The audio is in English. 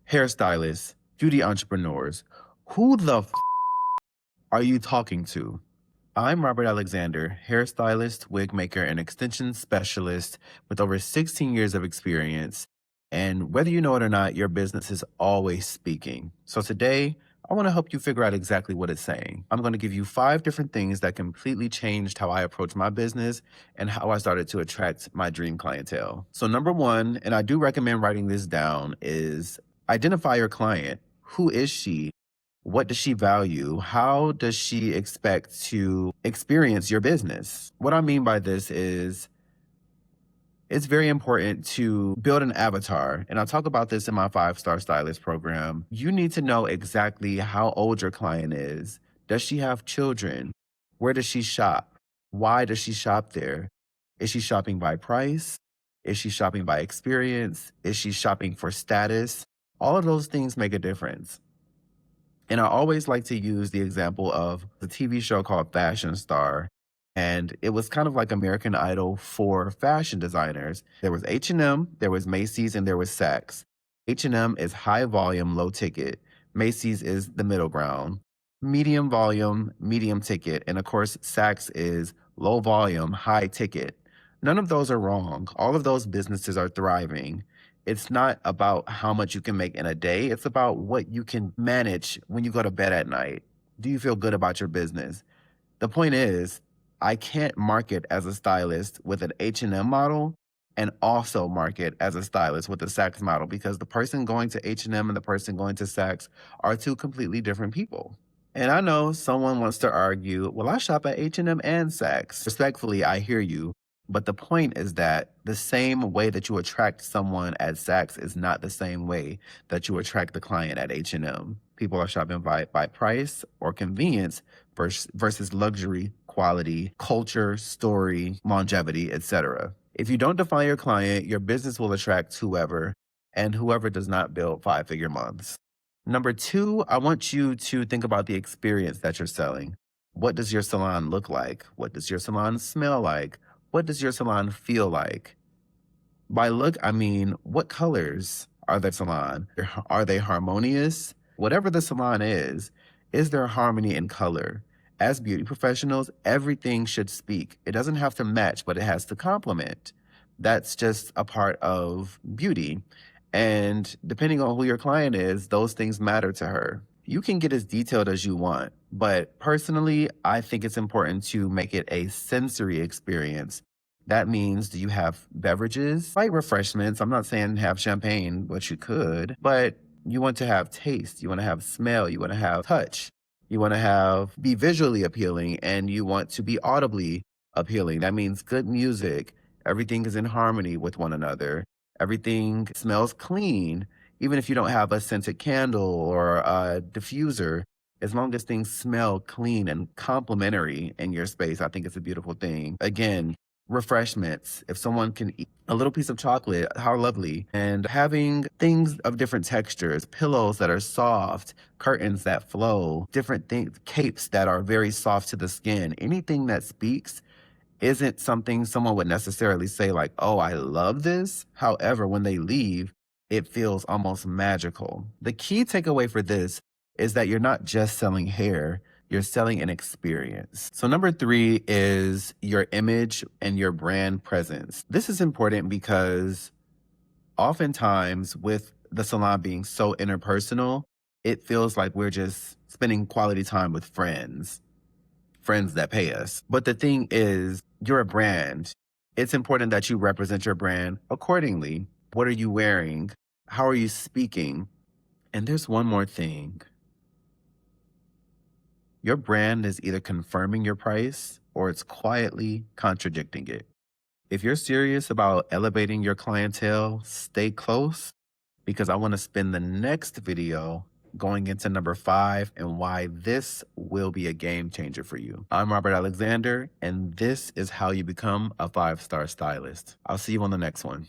hairstylists, beauty entrepreneurs. Who the are you talking to? I'm Robert Alexander, hairstylist, wig maker, and extension specialist with over 16 years of experience. And whether you know it or not, your business is always speaking. So today, I want to help you figure out exactly what it's saying. I'm going to give you 5 different things that completely changed how I approach my business and how I started to attract my dream clientele. So number 1, and I do recommend writing this down, is identify your client. Who is she? What does she value? How does she expect to experience your business? What I mean by this is it's very important to build an avatar. And I'll talk about this in my 5-star stylist program. You need to know exactly how old your client is. Does she have children? Where does she shop? Why does she shop there? Is she shopping by price? Is she shopping by experience? Is she shopping for status? All of those things make a difference. And I always like to use the example of the TV show called Fashion Star. And it was kind of like American Idol for fashion designers. There was H&M, there was Macy's, and there was Saks. H&M is high volume, low ticket. Macy's is the middle ground. Medium volume, medium ticket. And of course, Saks is low volume, high ticket. None of those are wrong. All of those businesses are thriving. It's not about how much you can make in a day. It's about what you can manage when you go to bed at night. Do you feel good about your business? The point is, I can't market as a stylist with an H&M model and also market as a stylist with a Saks model, because the person going to H&M and the person going to Saks are 2 completely different people. And I know someone wants to argue, well, I shop at H&M and Saks. Respectfully, I hear you. But the point is that the same way that you attract someone at Saks is not the same way that you attract the client at H&M. People are shopping by price or convenience versus luxury, quality, culture, story, longevity, etc. If you don't define your client, your business will attract whoever, and whoever does not build 5-figure months. Number 2, I want you to think about the experience that you're selling. What does your salon look like? What does your salon smell like? What does your salon feel like? By look, I mean, what colors are the salon? Are they harmonious? Whatever the salon is there harmony in color? As beauty professionals, everything should speak. It doesn't have to match, but it has to complement. That's just a part of beauty. And depending on who your client is, those things matter to her. You can get as detailed as you want, but personally, I think it's important to make it a sensory experience. That means, do you have beverages, light refreshments? I'm not saying have champagne, but you could, but you want to have taste, you want to have smell, you want to have touch, you want to be visually appealing, and you want to be audibly appealing. That means good music. Everything is in harmony with one another. Everything smells clean. Even if you don't have a scented candle or a diffuser, as long as things smell clean and complimentary in your space, I think it's a beautiful thing. Again, refreshments. If someone can eat a little piece of chocolate, how lovely. And having things of different textures, pillows that are soft, curtains that flow, different things, capes that are very soft to the skin. Anything that speaks isn't something someone would necessarily say like, oh, I love this. However, when they leave, it feels almost magical. The key takeaway for this is that you're not just selling hair, you're selling an experience. So number 3 is your image and your brand presence. This is important because oftentimes with the salon being so interpersonal, it feels like we're just spending quality time with friends that pay us. But the thing is, you're a brand. It's important that you represent your brand accordingly. What are you wearing? How are you speaking? And there's one more thing. Your brand is either confirming your price or it's quietly contradicting it. If you're serious about elevating your clientele, stay close, because I want to spend the next video going into number 5 and why this will be a game changer for you. I'm Robert Alexander, and this is how you become a 5-star stylist. I'll see you on the next one.